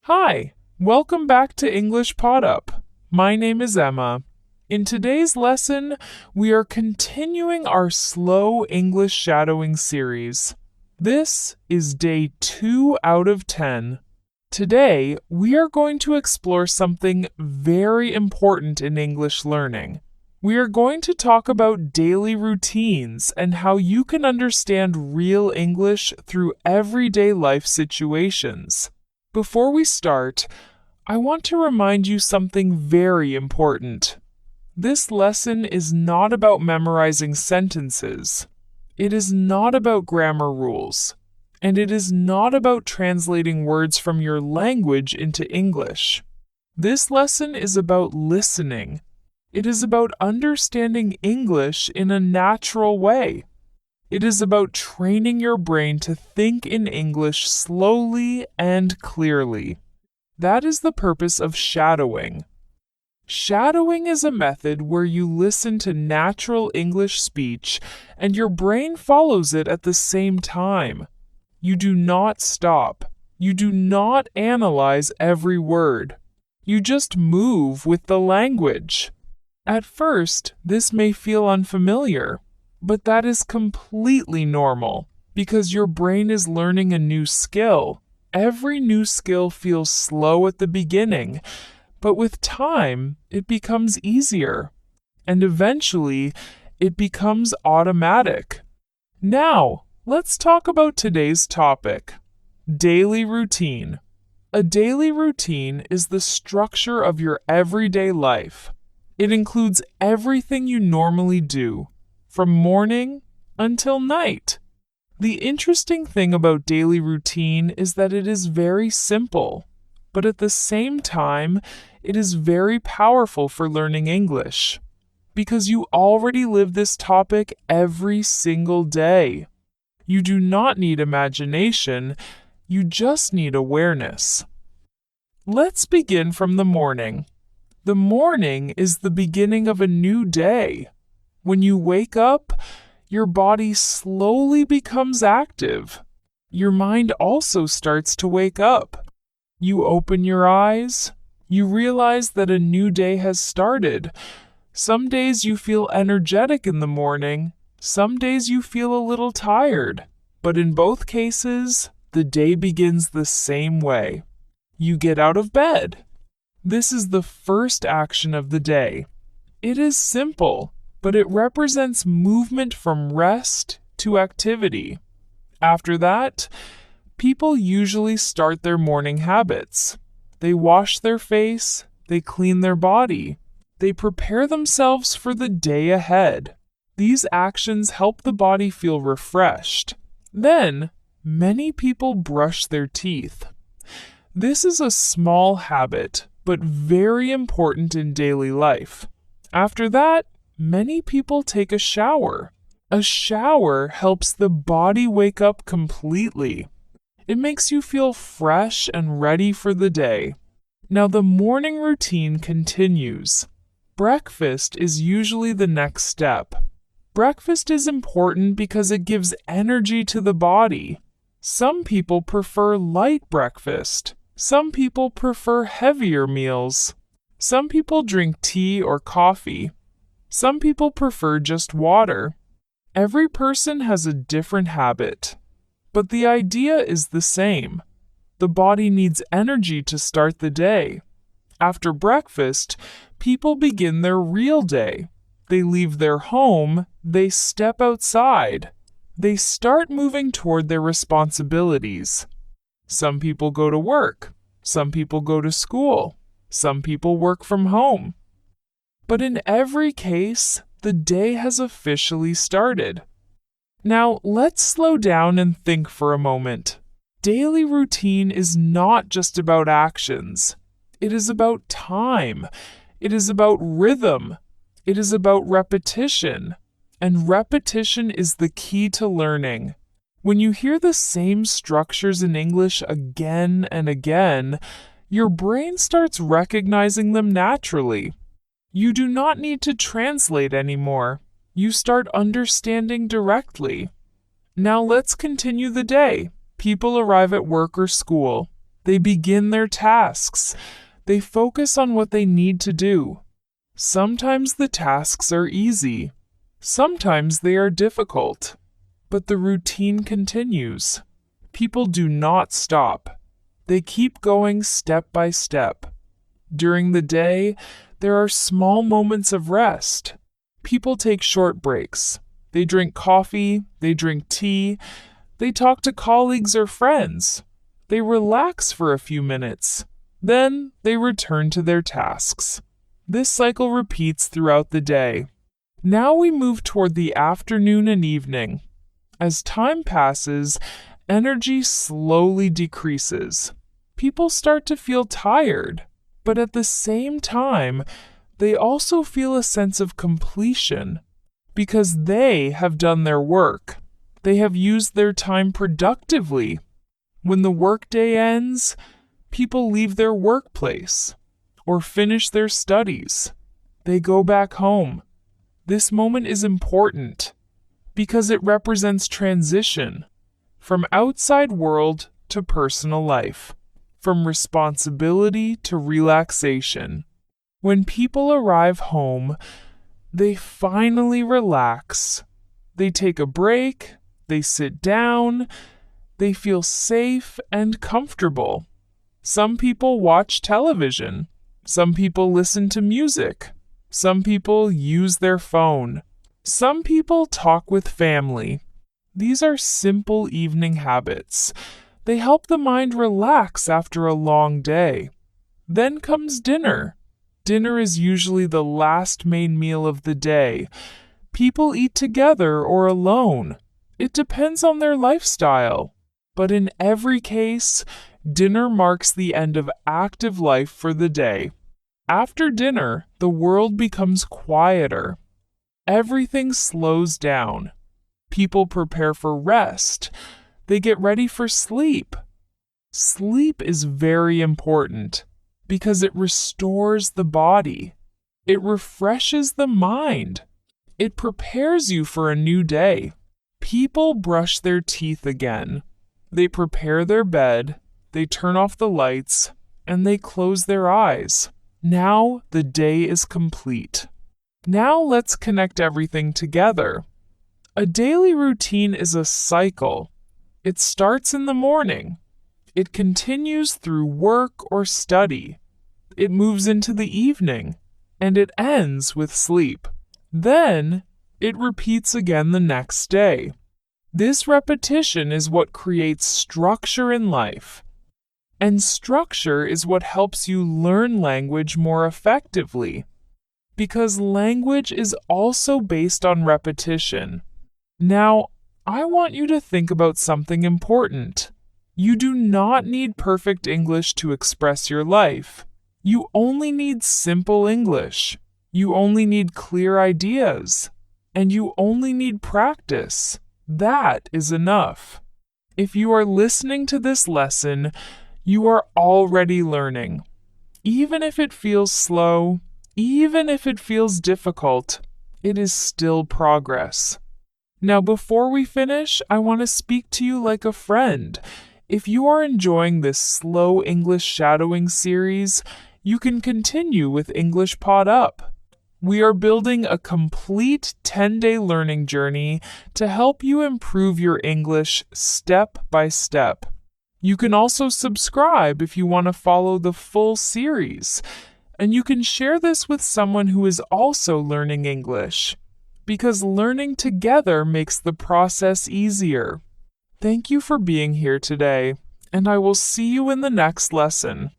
Hi, welcome back to English Pod Up. My name is Emma. In today's lesson, we are continuing our slow English shadowing series. This is day 2 out of 10. Today, we are going to explore something very important in English learning. We are going to talk about daily routines and how you can understand real English through everyday life situations. Before we start, I want to remind you something very important. This lesson is not about memorizing sentences. It is not about grammar rules. And it is not about translating words from your language into English. This lesson is about listening. It is about understanding English in a natural way. It is about training your brain to think in English slowly and clearly. That is the purpose of shadowing. Shadowing is a method where you listen to natural English speech and your brain follows it at the same time. You do not stop. You do not analyze every word. You just move with the language. At first, this may feel unfamiliar. But that is completely normal because your brain is learning a new skill. Every new skill feels slow at the beginning, but with time, it becomes easier. And eventually, it becomes automatic. Now, let's talk about today's topic, daily routine. A daily routine is the structure of your everyday life. It includes everything you normally do, from morning until night. The interesting thing about daily routine is that it is very simple, but at the same time, it is very powerful for learning English, because you already live this topic every single day. You do not need imagination, you just need awareness. Let's begin from the morning. The morning is the beginning of a new day. When you wake up, your body slowly becomes active. Your mind also starts to wake up. You open your eyes. You realize that a new day has started. Some days you feel energetic in the morning. Some days you feel a little tired. But in both cases, the day begins the same way. You get out of bed. This is the first action of the day. It is simple, but it represents movement from rest to activity. After that, people usually start their morning habits. They wash their face, they clean their body, they prepare themselves for the day ahead. These actions help the body feel refreshed. Then, many people brush their teeth. This is a small habit, but very important in daily life. After that, many people take a shower. A shower helps the body wake up completely. It makes you feel fresh and ready for the day. Now the morning routine continues. Breakfast is usually the next step. Breakfast is important because it gives energy to the body. Some people prefer light breakfast. Some people prefer heavier meals. Some people drink tea or coffee. Some people prefer just water. Every person has a different habit, but the idea is the same. The body needs energy to start the day. After breakfast, people begin their real day. They leave their home, they step outside. They start moving toward their responsibilities. Some people go to work. Some people go to school. Some people work from home. But in every case, the day has officially started. Now, let's slow down and think for a moment. Daily routine is not just about actions. It is about time. It is about rhythm. It is about repetition. And repetition is the key to learning. When you hear the same structures in English again and again, your brain starts recognizing them naturally. You do not need to translate anymore. You start understanding directly. Now let's continue the day. People arrive at work or school. They begin their tasks. They focus on what they need to do. Sometimes the tasks are easy. Sometimes they are difficult. But the routine continues. People do not stop. They keep going step by step. During the day, there are small moments of rest. People take short breaks. They drink coffee, they drink tea, they talk to colleagues or friends. They relax for a few minutes. Then they return to their tasks. This cycle repeats throughout the day. Now we move toward the afternoon and evening. As time passes, energy slowly decreases. People start to feel tired, but at the same time, they also feel a sense of completion because they have done their work. They have used their time productively. When the workday ends, people leave their workplace or finish their studies. They go back home. This moment is important because it represents transition from outside world to personal life, from responsibility to relaxation. When people arrive home, they finally relax. They take a break, they sit down, they feel safe and comfortable. Some people watch television. Some people listen to music. Some people use their phone. Some people talk with family. These are simple evening habits. They help the mind relax after a long day. Then comes dinner. Dinner is usually the last main meal of the day. People eat together or alone. It depends on their lifestyle. But in every case, dinner marks the end of active life for the day. After dinner, the world becomes quieter. Everything slows down. People prepare for rest. They get ready for sleep. Sleep is very important because it restores the body. It refreshes the mind. It prepares you for a new day. People brush their teeth again. They prepare their bed. They turn off the lights and they close their eyes. Now the day is complete. Now let's connect everything together. A daily routine is a cycle. It starts in the morning. It continues through work or study. It moves into the evening, and it ends with sleep. Then it repeats again the next day. This repetition is what creates structure in life. And structure is what helps you learn language more effectively. Because language is also based on repetition. Now, I want you to think about something important. You do not need perfect English to express your life. You only need simple English. You only need clear ideas. And you only need practice. That is enough. If you are listening to this lesson, you are already learning. Even if it feels slow, even if it feels difficult, it is still progress. Now, before we finish, I want to speak to you like a friend. If you are enjoying this slow English shadowing series, you can continue with English Pod Up. We are building a complete 10-day learning journey to help you improve your English step by step. You can also subscribe if you want to follow the full series, and you can share this with someone who is also learning English, because learning together makes the process easier. Thank you for being here today, and I will see you in the next lesson.